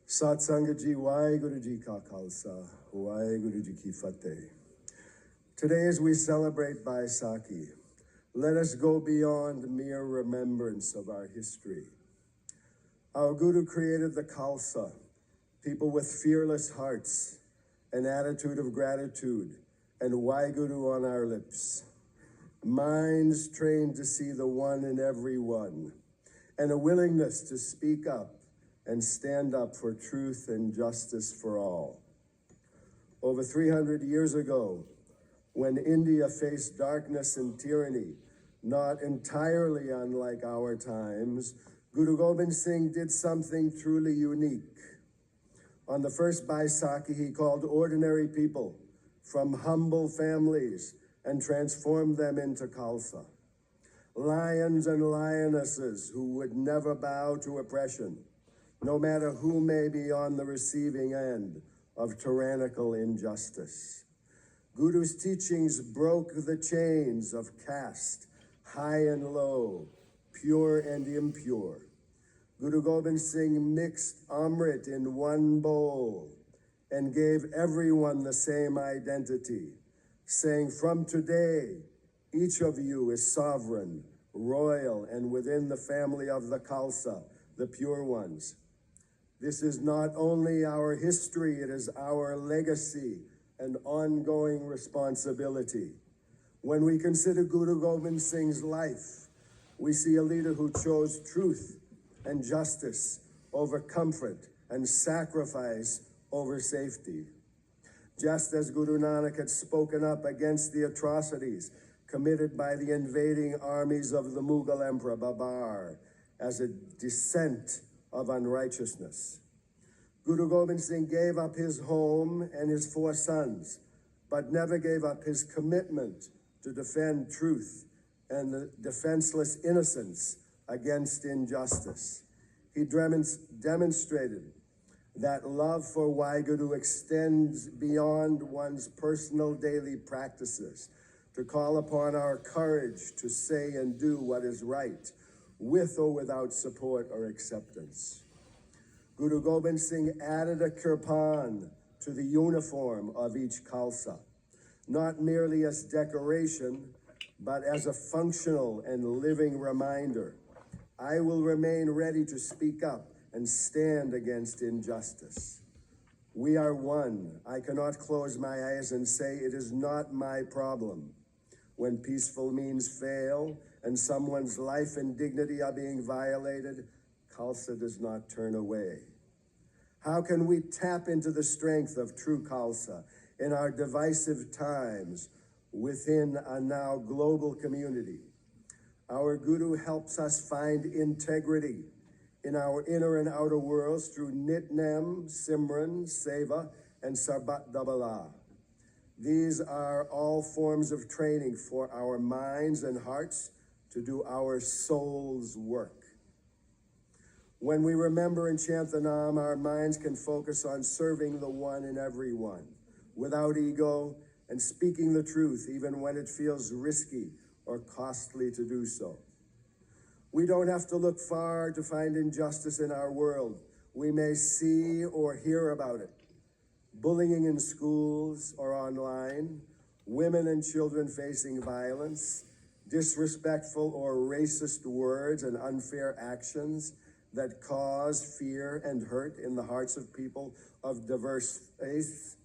Satsanga Ji, Waheguru Ji Ka Khalsa, Waheguru Ji Ki Fateh. Today, as we celebrate Baisakhi, let us go beyond mere remembrance of our history. Our Guru created the Khalsa, people with fearless hearts, an attitude of gratitude, and Waheguru on our lips. Minds trained to see the one in every one, and a willingness to speak up and stand up for truth and justice for all. Over 300 years ago, when India faced darkness and tyranny, not entirely unlike our times, Guru Gobind Singh did something truly unique. On the first Baisakhi, he called ordinary people from humble families and transformed them into Khalsa. Lions and lionesses who would never bow to oppression, no matter who may be on the receiving end of tyrannical injustice. Guru's teachings broke the chains of caste, high and low, pure and impure. Guru Gobind Singh mixed Amrit in one bowl and gave everyone the same identity, saying, "From today, each of you is sovereign, royal, and within the family of the Khalsa, the pure ones." This is not only our history, it is our legacy and ongoing responsibility. When we consider Guru Gobind Singh's life, we see a leader who chose truth and justice over comfort and sacrifice over safety. Just as Guru Nanak had spoken up against the atrocities committed by the invading armies of the Mughal Emperor Babar as a descent of unrighteousness. Guru Gobind Singh gave up his home and his 4 sons, but never gave up his commitment to defend truth and the defenseless innocents against injustice. He demonstrated that love for Waheguru extends beyond one's personal daily practices, to call upon our courage to say and do what is right, with or without support or acceptance. Guru Gobind Singh added a kirpan to the uniform of each Khalsa, not merely as decoration, but as a functional and living reminder. I will remain ready to speak up and stand against injustice. We are one. I cannot close my eyes and say it is not my problem. When peaceful means fail and someone's life and dignity are being violated, Khalsa does not turn away. How can we tap into the strength of true Khalsa in our divisive times within a now global community? Our Guru helps us find integrity in our inner and outer worlds through Nitnem, Simran, Seva, and Sarbat Dabala. These are all forms of training for our minds and hearts to do our soul's work. When we remember and chant the Nam, our minds can focus on serving the one in everyone, without ego, and speaking the truth even when it feels risky or costly to do so. We don't have to look far to find injustice in our world. We may see or hear about it. Bullying in schools or online, women and children facing violence, disrespectful or racist words and unfair actions that cause fear and hurt in the hearts of people of diverse faiths,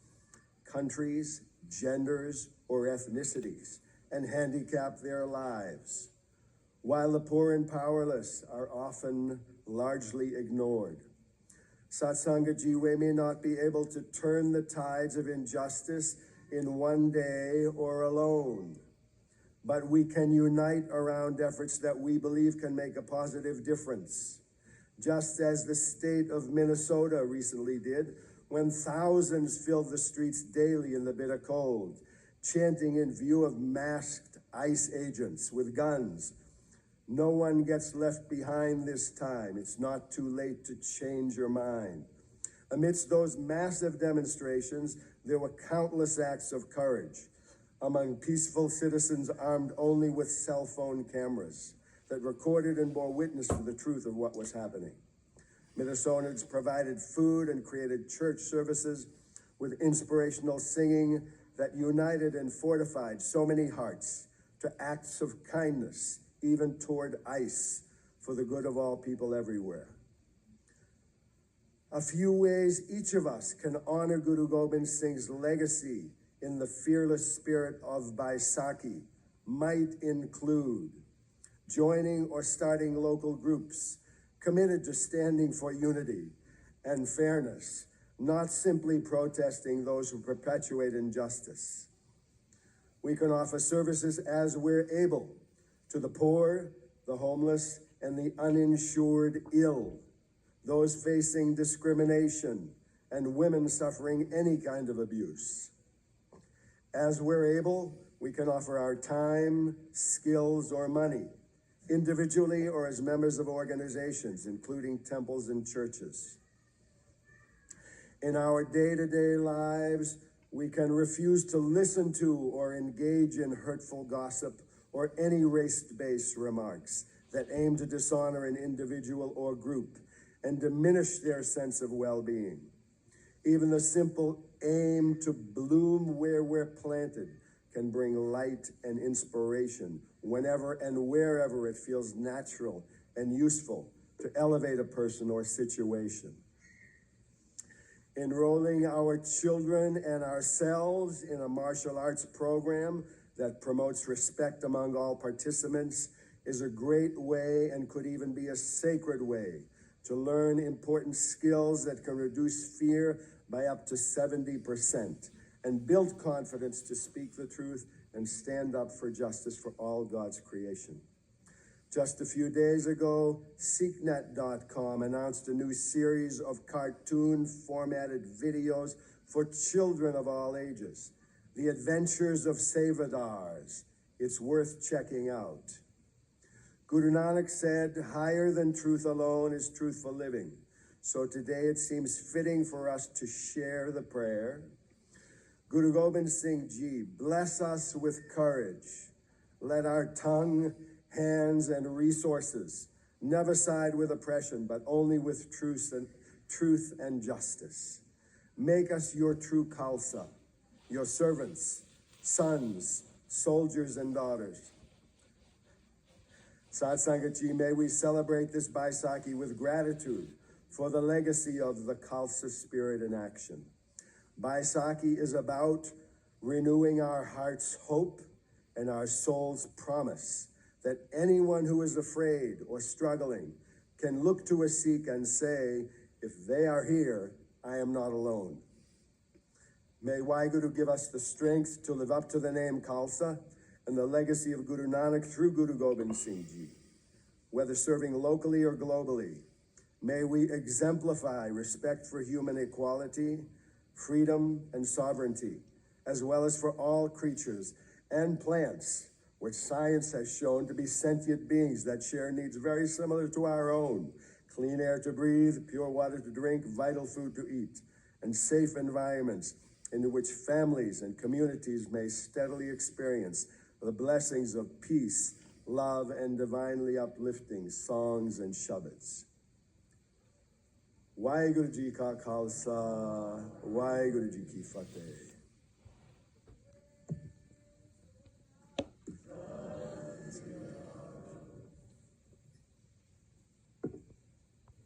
countries, genders, or ethnicities, and handicap their lives, while the poor and powerless are often largely ignored. Satsanga Ji, we may not be able to turn the tides of injustice in one day or alone, but we can unite around efforts that we believe can make a positive difference, just as the state of Minnesota recently did when thousands filled the streets daily in the bitter cold, chanting in view of masked ICE agents with guns. No one gets left behind this time. It's not too late to change your mind. Amidst those massive demonstrations, there were countless acts of courage among peaceful citizens armed only with cell phone cameras that recorded and bore witness to the truth of what was happening. Minnesotans provided food and created church services with inspirational singing that united and fortified so many hearts to acts of kindness, even toward ICE, for the good of all people everywhere. A few ways each of us can honor Guru Gobind Singh's legacy in the fearless spirit of Baisakhi might include joining or starting local groups committed to standing for unity and fairness, not simply protesting those who perpetuate injustice. We can offer services as we're able to the poor, the homeless, and the uninsured ill, those facing discrimination, and women suffering any kind of abuse. As we're able, we can offer our time, skills, or money, individually or as members of organizations, including temples and churches. In our day-to-day lives, we can refuse to listen to or engage in hurtful gossip or any race-based remarks that aim to dishonor an individual or group and diminish their sense of well-being. Even the simple aim to bloom where we're planted can bring light and inspiration whenever and wherever it feels natural and useful to elevate a person or situation. Enrolling our children and ourselves in a martial arts program that promotes respect among all participants is a great way and could even be a sacred way to learn important skills that can reduce fear by up to 70% and build confidence to speak the truth and stand up for justice for all God's creation. Just a few days ago, SeekNet.com announced a new series of cartoon-formatted videos for children of all ages, The Adventures of Savadars. It's worth checking out. Guru Nanak said, higher than truth alone is truthful living. So today it seems fitting for us to share the prayer. Guru Gobind Singh Ji, bless us with courage. Let our tongue, hands, and resources never side with oppression, but only with truth and justice. Make us your true Khalsa, your servants, sons, soldiers, and daughters. Sat Sangat Ji, may we celebrate this Baisakhi with gratitude for the legacy of the Khalsa spirit in action. Baisakhi is about renewing our heart's hope and our soul's promise that anyone who is afraid or struggling can look to a Sikh and say, if they are here, I am not alone. May Waheguru give us the strength to live up to the name Khalsa and the legacy of Guru Nanak through Guru Gobind Singh Ji. Whether serving locally or globally, may we exemplify respect for human equality, freedom, and sovereignty, as well as for all creatures and plants, which science has shown to be sentient beings that share needs very similar to our own: clean air to breathe, pure water to drink, vital food to eat, and safe environments in which families and communities may steadily experience the blessings of peace, love, and divinely uplifting songs and shabads. Waheguru Ji Ka Khalsa, Waheguru Ji Ki Fateh.